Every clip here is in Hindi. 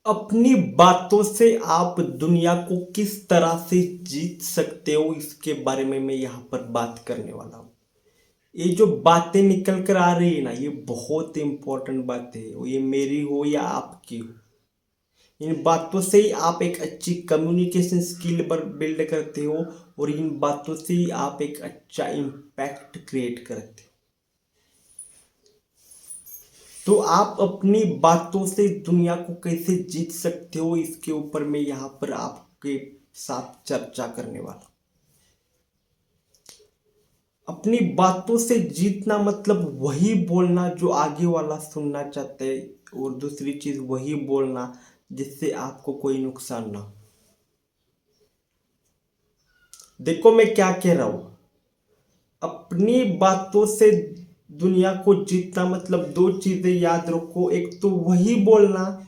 अपनी बातों से आप दुनिया को किस तरह से जीत सकते हो, इसके बारे में मैं यहाँ पर बात करने वाला हूँ। ये जो बातें निकल कर आ रही है ना, ये बहुत इंपॉर्टेंट बातें है। वो ये मेरी हो या आपकी हो, इन बातों से ही आप एक अच्छी कम्युनिकेशन स्किल पर बिल्ड करते हो और इन बातों से ही आप एक अच्छा इम्पैक्ट क्रिएट करते हो। तो आप अपनी बातों से दुनिया को कैसे जीत सकते हो, इसके ऊपर मैं यहाँ पर आपके साथ चर्चा करने वाला हूं। अपनी बातों से जीतना मतलब वही बोलना जो आगे वाला सुनना चाहते है, और दूसरी चीज वही बोलना जिससे आपको कोई नुकसान ना हो। देखो मैं क्या कह रहा हूं। अपनी बातों से दुनिया को जीतना मतलब दो चीजें याद रखो। एक तो वही बोलना,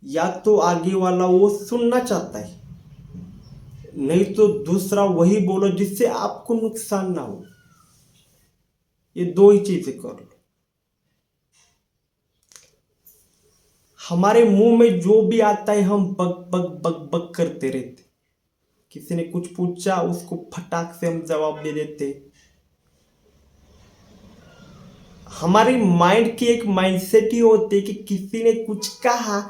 या तो आगे वाला वो सुनना चाहता है, नहीं तो दूसरा वही बोलो जिससे आपको नुकसान ना हो। ये दो ही चीजें कर लो। हमारे मुंह में जो भी आता है हम बक बक बक बक करते रहते। किसी ने कुछ पूछा, उसको फटाक से हम जवाब दे देते। हमारी माइंड की एक माइंडसेट ही होती है कि किसी ने कुछ कहा,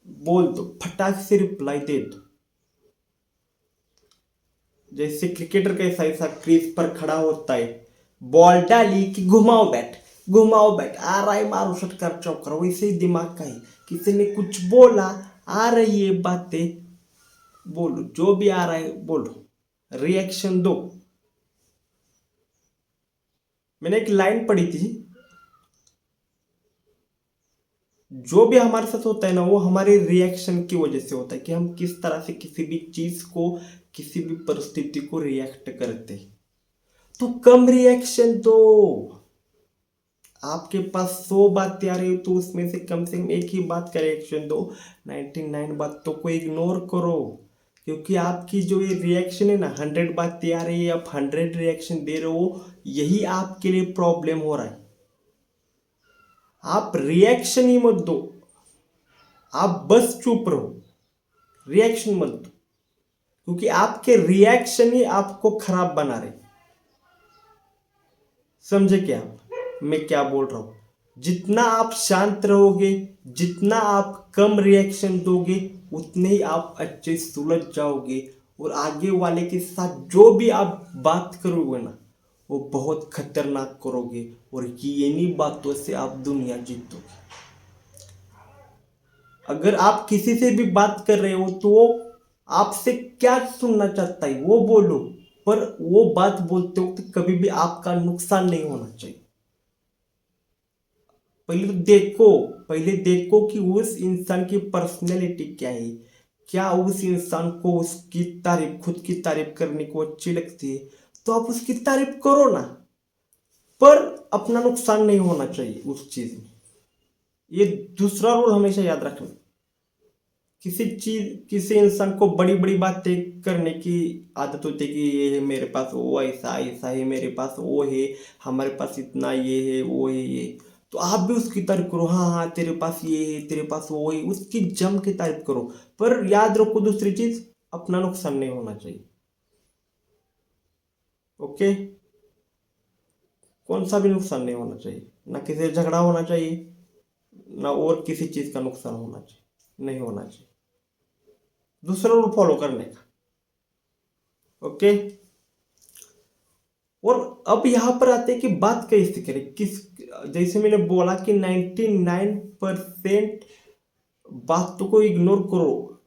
बोल दो, फटाक से रिप्लाई दे दो। जैसे क्रिकेटर कैसा ऐसा क्रीज पर खड़ा होता है, बॉल डाली कि घुमाओ बैट, घुमाओ बैट, आ रहा है मारो षटकार चौका। वैसे ही दिमाग का ही, किसी ने कुछ बोला, आ रही है बातें, बोलो, जो भी आ रहा है बोलो, रिएक्शन दो। मैंने एक लाइन पढ़ी थी, जो भी हमारे साथ होता है ना, वो हमारे रिएक्शन की वजह से होता है, कि हम किस तरह से किसी भी चीज को, किसी भी परिस्थिति को रिएक्ट करते हैं। तो कम रिएक्शन दो। आपके पास 100 बातें आ रही हो तो उसमें से कम एक ही बात का रिएक्शन दो। 99 बातों को इग्नोर करो। क्योंकि आपकी जो ये रिएक्शन है ना, 100 बातें आ रही है, आप 100 रिएक्शन दे रहे हो, यही आपके लिए प्रॉब्लम हो रहा है। आप रिएक्शन ही मत दो, आप बस चुप रहो, रिएक्शन मत दो। क्योंकि आपके रिएक्शन ही आपको खराब बना रहे। समझे क्या आप मैं क्या बोल रहा हूं? जितना आप शांत रहोगे, जितना आप कम रिएक्शन दोगे, उतने ही आप अच्छे सुलझ जाओगे। और आगे वाले के साथ जो भी आप बात करोगे ना, वो बहुत खतरनाक करोगे, और ये इन्हीं बातों से आप दुनिया जीतोगे। अगर आप किसी से भी बात कर रहे हो तो वो आपसे क्या सुनना चाहता है वो बोलो, पर वो बात बोलते वक्त कभी भी आपका नुकसान नहीं होना चाहिए। पहले देखो कि उस इंसान की पर्सनैलिटी क्या है। क्या उस इंसान को उसकी तारीफ, खुद की तारीफ करने को अच्छी लगती है, तो आप उसकी तारीफ करो ना, पर अपना नुकसान नहीं होना चाहिए उस चीज में। ये दूसरा रूल हमेशा याद रखना। किसी इंसान को बड़ी बड़ी बातें करने की आदत होती है, कि ये है मेरे पास, वो ऐसा ऐसा है, मेरे पास वो है, हमारे पास इतना ये है, वो है ये। तो आप भी उसकी तारीफ करो, हाँ हाँ तेरे पास ये है, तेरे पास वो है, उसकी जम के तारीफ करो। पर याद रखो दूसरी चीज, अपना नुकसान नहीं होना चाहिए। ओके? कौन सा भी नुकसान नहीं होना चाहिए, ना किसी से झगड़ा होना चाहिए, ना और किसी चीज का नुकसान होना चाहिए, नहीं होना चाहिए। दूसरा रूल फॉलो करने का। ओके? और अब यहां पर आते हैं कि बात कैसे करें, किस, जैसे मैंने बोला कि 99% बातों को इग्नोर करो,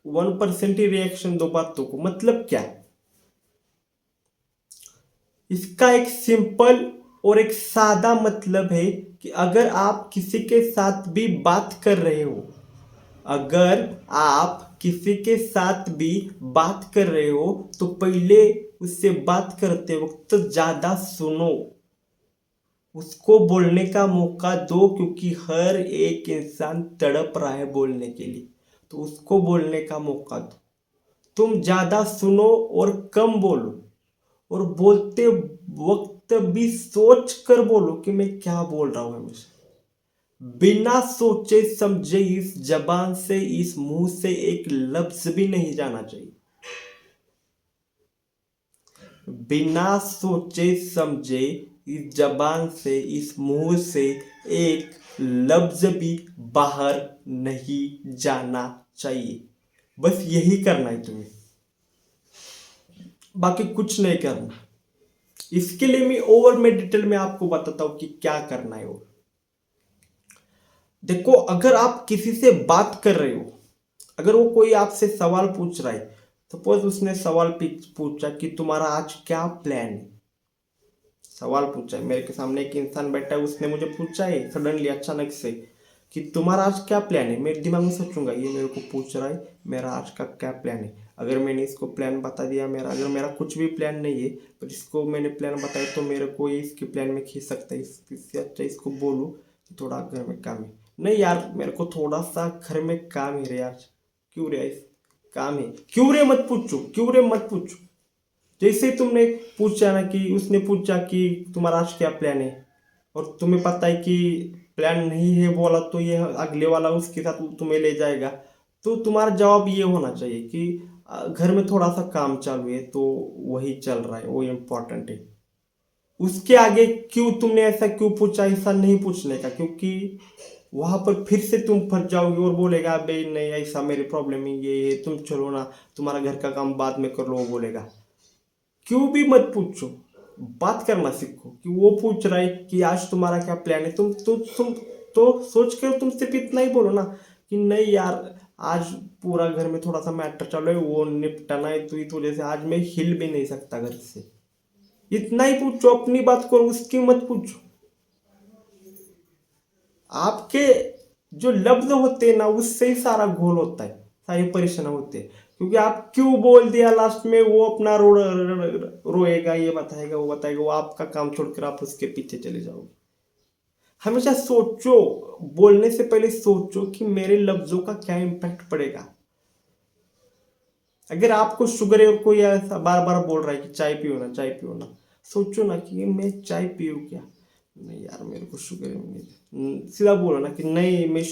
1% ही रिएक्शन दो बातों को। मतलब क्या? इसका एक सिंपल और एक सादा मतलब है कि अगर आप किसी के साथ भी बात कर रहे हो, अगर आप किसी के साथ भी बात कर रहे हो, तो पहले उससे बात करते वक्त ज्यादा सुनो, उसको बोलने का मौका दो। क्योंकि हर एक इंसान तड़प रहा है बोलने के लिए, तो उसको बोलने का मौका दो। तुम ज्यादा सुनो और कम बोलो, और बोलते वक्त भी सोच कर बोलो कि मैं क्या बोल रहा हूं हमेशा। बिना सोचे समझे इस जबान से, इस मुंह से एक लफ्ज भी नहीं जाना चाहिए। बिना सोचे समझे इस जबान से, इस मुंह से एक लफ्ज भी बाहर नहीं जाना चाहिए। बस यही करना है तुम्हें, बाकी कुछ नहीं करना। इसके लिए मैं डिटेल में आपको बताता हूं कि क्या करना है। और देखो, अगर आप किसी से बात कर रहे हो, अगर वो कोई आपसे सवाल पूछ रहा है, सपोज उसने सवाल पूछा कि तुम्हारा आज क्या प्लान है। सवाल पूछा है, मेरे के सामने एक इंसान बैठा है, उसने मुझे पूछा है सडनली अचानक से कि तुम्हारा आज क्या प्लान है। मेरे दिमाग में सोचूंगा ये मेरे को पूछ रहा है, मेरा आज का क्या प्लान है। अगर मैंने इसको प्लान बता दिया, अगर मेरा कुछ भी प्लान नहीं है, पर इसको मैंने प्लान बताया, तो मेरे को ये इसके प्लान में खींच सकता है। इससे अच्छा इसको बोलूँ कि थोड़ा घर में काम है। नहीं यार, मेरे को थोड़ा सा घर में काम है रे यार। क्यों रे, काम है, क्यों रे मत पूछो, क्यों रे मत पूछो। जैसे तुमने पूछा ना, कि उसने पूछा कि तुम्हारा आज क्या प्लान है, और तुम्हें पता है कि प्लान नहीं है बोला, तो ये अगले वाला उसके साथ तुम्हें ले जाएगा। तो तुम्हारा जवाब ये होना चाहिए कि घर में थोड़ा सा काम चालू है, तो वही चल रहा है, वो इम्पोर्टेंट है। उसके आगे क्यों तुमने ऐसा क्यों पूछा, ऐसा नहीं पूछने का, क्योंकि वहां पर फिर से तुम फंस जाओगे और बोलेगा बे नहीं ऐसा मेरी प्रॉब्लम है, ये तुम चलो ना, तुम्हारा घर का काम बाद में कर लो, वो बोलेगा। क्यों भी मत पूछो, बात करना सीखो। कि वो पूछ रहा है कि आज तुम्हारा क्या प्लान है, तुम तो सोच कर तुम सिर्फ इतना ही बोलो ना कि नहीं यार, आज पूरा घर में थोड़ा सा मैटर चल रहा है, वो निपटाना है, तो इस वजह से आज मैं हिल भी नहीं सकता घर से। इतना ही पूछो, अपनी बात करो, उसकी मत पूछो। आपके जो लफ्ज होते हैं ना, उससे ही सारा घोल होता है, सारी परेशानी होती है। क्योंकि आप क्यों बोल दिया लास्ट में, वो अपना रोएगा, ये बताएगा, वो बताएगा, वो आपका काम छोड़कर आप उसके पीछे चले जाओगे। हमेशा सोचो, बोलने से पहले सोचो कि मेरे लफ्जों का क्या इम्पैक्ट पड़ेगा। अगर आपको शुगर है और कोई ऐसा बार बार बोल रहा है कि चाय पियो ना, चाय पियो ना, सोचो ना कि मैं चाय पीऊँ क्या। नहीं यार, मेरे को शुगर है, नहीं। सीधा बोलो ना कि नहीं, मैं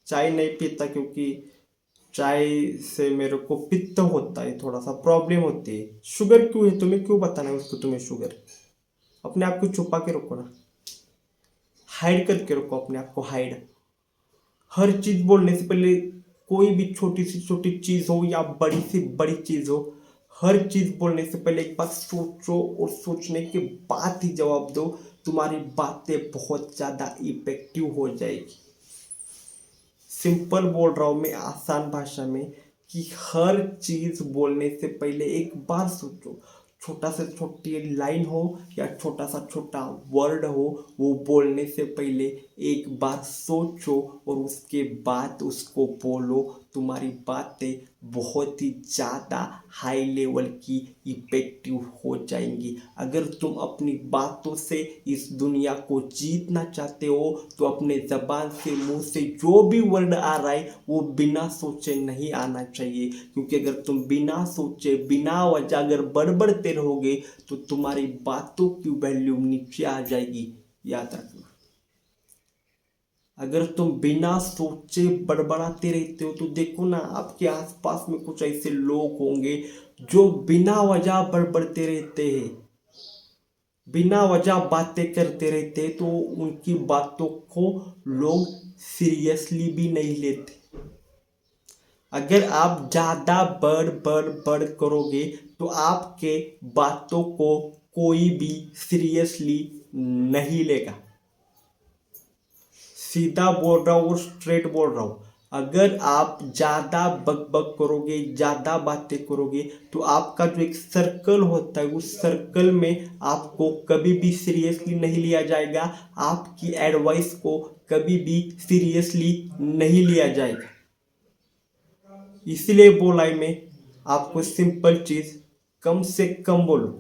चाय नहीं पीता, क्योंकि चाय से मेरे को पित्त होता है, थोड़ा सा प्रॉब्लम होती है। शुगर क्यों है, तुम्हें क्यों बताना है उसको तुम्हें शुगर। अपने आप को छुपा के रखो ना, हाइड करके रखो अपने आप को, हाइड। हर चीज बोलने से पहले, कोई भी छोटी सी छोटी चीज हो या बड़ी से बड़ी चीज हो, हर चीज बोलने से पहले एक बार सोचो, और सोचने के बाद ही जवाब दो। तुम्हारी बातें बहुत ज्यादा इफेक्टिव हो जाएगी। सिंपल बोल रहा हूं मैं, आसान भाषा में, कि हर चीज बोलने से पहले एक बार सोचो। छोटा से छोटी लाइन हो या छोटा सा छोटा वर्ड हो, वो बोलने से पहले एक बार सोचो और उसके बाद उसको बोलो। तुम्हारी बातें बहुत ही ज़्यादा हाई लेवल की इफेक्टिव हो जाएंगी। अगर तुम अपनी बातों से इस दुनिया को जीतना चाहते हो, तो अपने जबान से, मुंह से जो भी वर्ड आ रहा है, वो बिना सोचे नहीं आना चाहिए। क्योंकि अगर तुम बिना सोचे, बिना वजह अगर बड़बड़ते रहोगे, तो तुम्हारी बातों की वैल्यू नीचे आ जाएगी। याद रखना, अगर तुम बिना सोचे बड़बड़ाते रहते हो, तो देखो ना, आपके आसपास में कुछ ऐसे लोग होंगे जो बिना वजह बड़बड़ते रहते हैं, बिना वजह बातें करते रहते हैं, तो उनकी बातों को लोग सीरियसली भी नहीं लेते। अगर आप ज्यादा बड़ करोगे, तो आपके बातों को कोई भी सीरियसली नहीं लेगा। सीधा बोल रहा हूँ और स्ट्रेट बोल रहा हूँ। अगर आप ज्यादा बक करोगे, ज्यादा बातें करोगे, तो आपका जो एक सर्कल होता है, उस सर्कल में आपको कभी भी सीरियसली नहीं लिया जाएगा। आपकी एडवाइस को कभी भी सीरियसली नहीं लिया जाएगा। इसीलिए बोला है मैं आपको, सिंपल चीज, कम से कम बोलो।